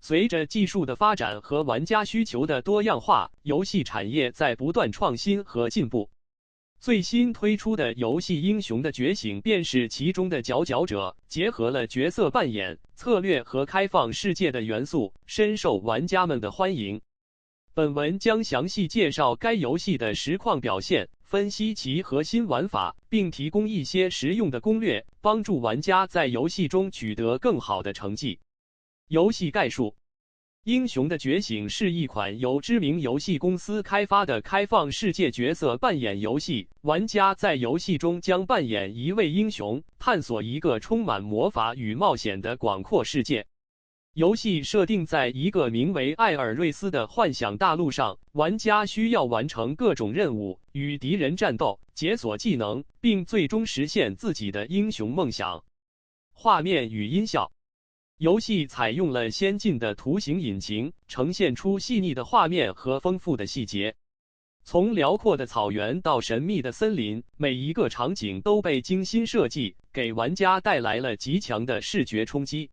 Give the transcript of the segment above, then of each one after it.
随着技术的发展和玩家需求的多样化，游戏产业在不断创新和进步。最新推出的游戏《英雄的觉醒》便是其中的佼佼者，结合了角色扮演、策略和开放世界的元素，深受玩家们的欢迎。本文将详细介绍该游戏的实况表现，分析其核心玩法，并提供一些实用的攻略，帮助玩家在游戏中取得更好的成绩。游戏概述：英雄的觉醒是一款由知名游戏公司开发的开放世界角色扮演游戏，玩家在游戏中将扮演一位英雄，探索一个充满魔法与冒险的广阔世界。游戏设定在一个名为艾尔瑞斯的幻想大陆上，玩家需要完成各种任务，与敌人战斗，解锁技能，并最终实现自己的英雄梦想。画面与音效：游戏采用了先进的图形引擎，呈现出细腻的画面和丰富的细节。从辽阔的草原到神秘的森林，每一个场景都被精心设计，给玩家带来了极强的视觉冲击。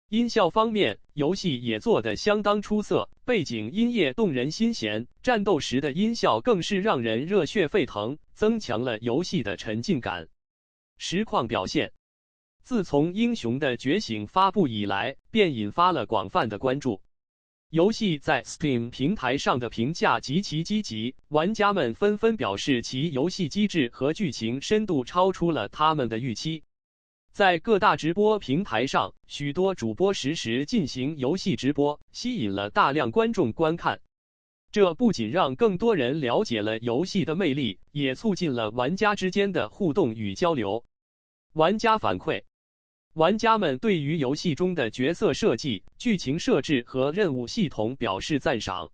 音效方面，游戏也做得相当出色，背景音乐动人心弦，战斗时的音效更是让人热血沸腾，增强了游戏的沉浸感。实况表现：自从《英雄的觉醒》发布以来，便引发了广泛的关注。游戏在 Steam 平台上的评价极其积极，玩家们纷纷表示其游戏机制和剧情深度超出了他们的预期。在各大直播平台上，许多主播实时进行游戏直播，吸引了大量观众观看。这不仅让更多人了解了游戏的魅力，也促进了玩家之间的互动与交流。玩家反馈：玩家们对于游戏中的角色设计、剧情设置和任务系统表示赞赏。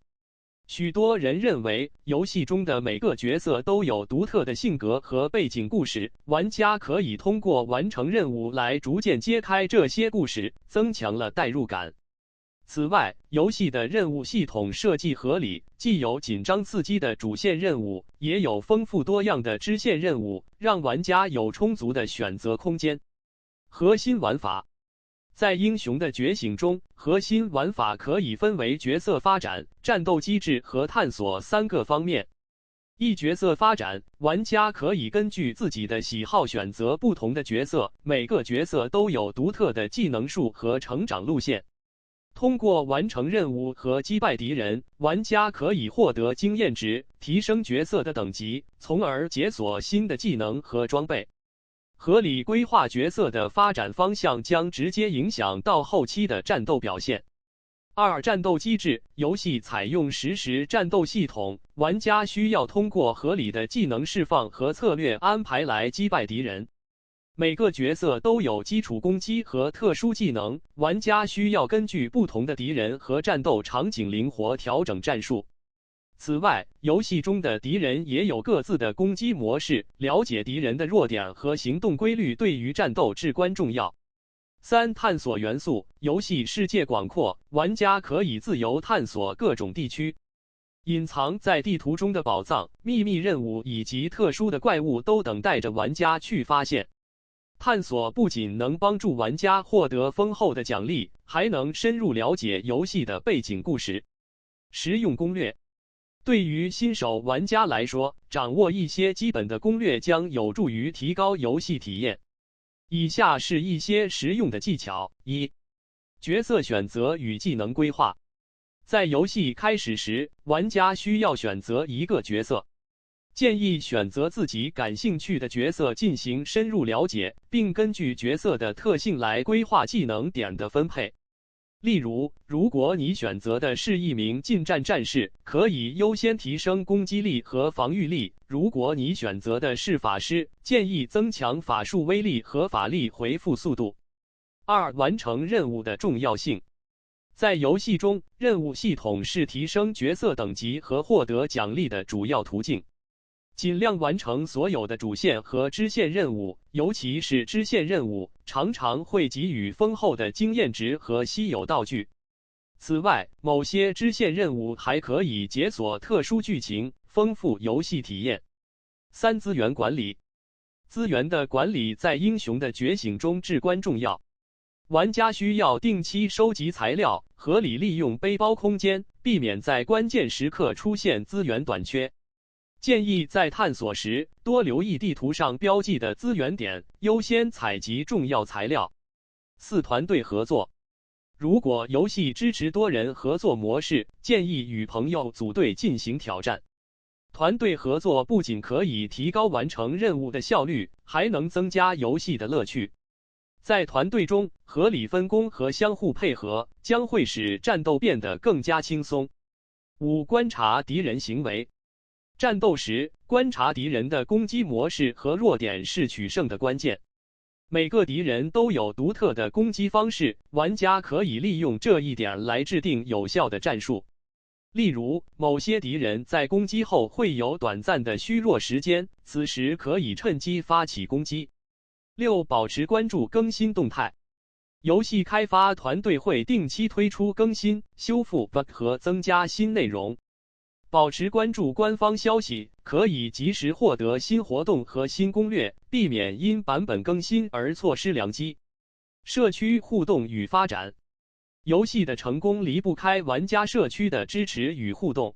许多人认为，游戏中的每个角色都有独特的性格和背景故事，玩家可以通过完成任务来逐渐揭开这些故事，增强了代入感。此外，游戏的任务系统设计合理，既有紧张刺激的主线任务，也有丰富多样的支线任务，让玩家有充足的选择空间。核心玩法：在《英雄的觉醒》中，核心玩法可以分为角色发展、战斗机制和探索3个方面。一角色发展，玩家可以根据自己的喜好选择不同的角色，每个角色都有独特的技能树和成长路线。通过完成任务和击败敌人，玩家可以获得经验值，提升角色的等级，从而解锁新的技能和装备。合理规划角色的发展方向将直接影响到后期的战斗表现。2、战斗机制：游戏采用实时战斗系统，玩家需要通过合理的技能释放和策略安排来击败敌人。每个角色都有基础攻击和特殊技能，玩家需要根据不同的敌人和战斗场景灵活调整战术。此外，游戏中的敌人也有各自的攻击模式，了解敌人的弱点和行动规律对于战斗至关重要。3、探索元素：游戏世界广阔，玩家可以自由探索各种地区。隐藏在地图中的宝藏、秘密任务以及特殊的怪物都等待着玩家去发现。探索不仅能帮助玩家获得丰厚的奖励，还能深入了解游戏的背景故事。实用攻略：对于新手玩家来说，掌握一些基本的攻略将有助于提高游戏体验。以下是一些实用的技巧： 1、角色选择与技能规划。在游戏开始时，玩家需要选择一个角色。建议选择自己感兴趣的角色进行深入了解，并根据角色的特性来规划技能点的分配。例如，如果你选择的是一名近战战士，可以优先提升攻击力和防御力；如果你选择的是法师，建议增强法术威力和法力回复速度。2、完成任务的重要性。在游戏中，任务系统是提升角色等级和获得奖励的主要途径。尽量完成所有的主线和支线任务，尤其是支线任务，常常会给予丰厚的经验值和稀有道具。此外，某些支线任务还可以解锁特殊剧情，丰富游戏体验。3、资源管理。资源的管理在《英雄的觉醒》中至关重要。玩家需要定期收集材料，合理利用背包空间，避免在关键时刻出现资源短缺。建议在探索时多留意地图上标记的资源点，优先采集重要材料。4、团队合作。如果游戏支持多人合作模式，建议与朋友组队进行挑战。团队合作不仅可以提高完成任务的效率，还能增加游戏的乐趣。在团队中，合理分工和相互配合将会使战斗变得更加轻松。5、观察敌人行为。战斗时，观察敌人的攻击模式和弱点是取胜的关键。每个敌人都有独特的攻击方式，玩家可以利用这一点来制定有效的战术。例如，某些敌人在攻击后会有短暂的虚弱时间，此时可以趁机发起攻击。6、保持关注更新动态。游戏开发团队会定期推出更新、修复 bug 和增加新内容。保持关注官方消息，可以及时获得新活动和新攻略，避免因版本更新而错失良机。社区互动与发展。游戏的成功离不开玩家社区的支持与互动。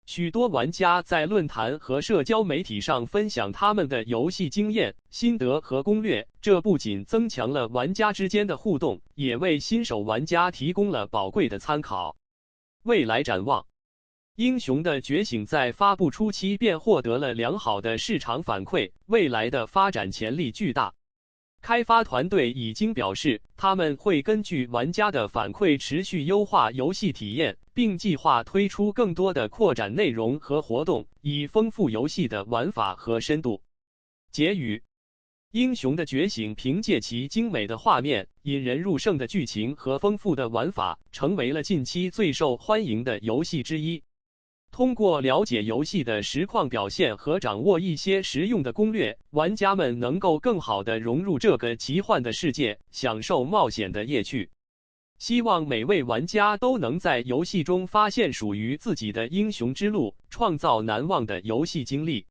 许多玩家在论坛和社交媒体上分享他们的游戏经验、心得和攻略，这不仅增强了玩家之间的互动，也为新手玩家提供了宝贵的参考。未来展望。英雄的觉醒在发布初期便获得了良好的市场反馈，未来的发展潜力巨大。开发团队已经表示，他们会根据玩家的反馈持续优化游戏体验，并计划推出更多的扩展内容和活动，以丰富游戏的玩法和深度。结语：英雄的觉醒凭借其精美的画面、引人入胜的剧情和丰富的玩法，成为了近期最受欢迎的游戏之一。通过了解游戏的实况表现和掌握一些实用的攻略，玩家们能够更好地融入这个奇幻的世界，享受冒险的乐趣。希望每位玩家都能在游戏中发现属于自己的英雄之路，创造难忘的游戏经历。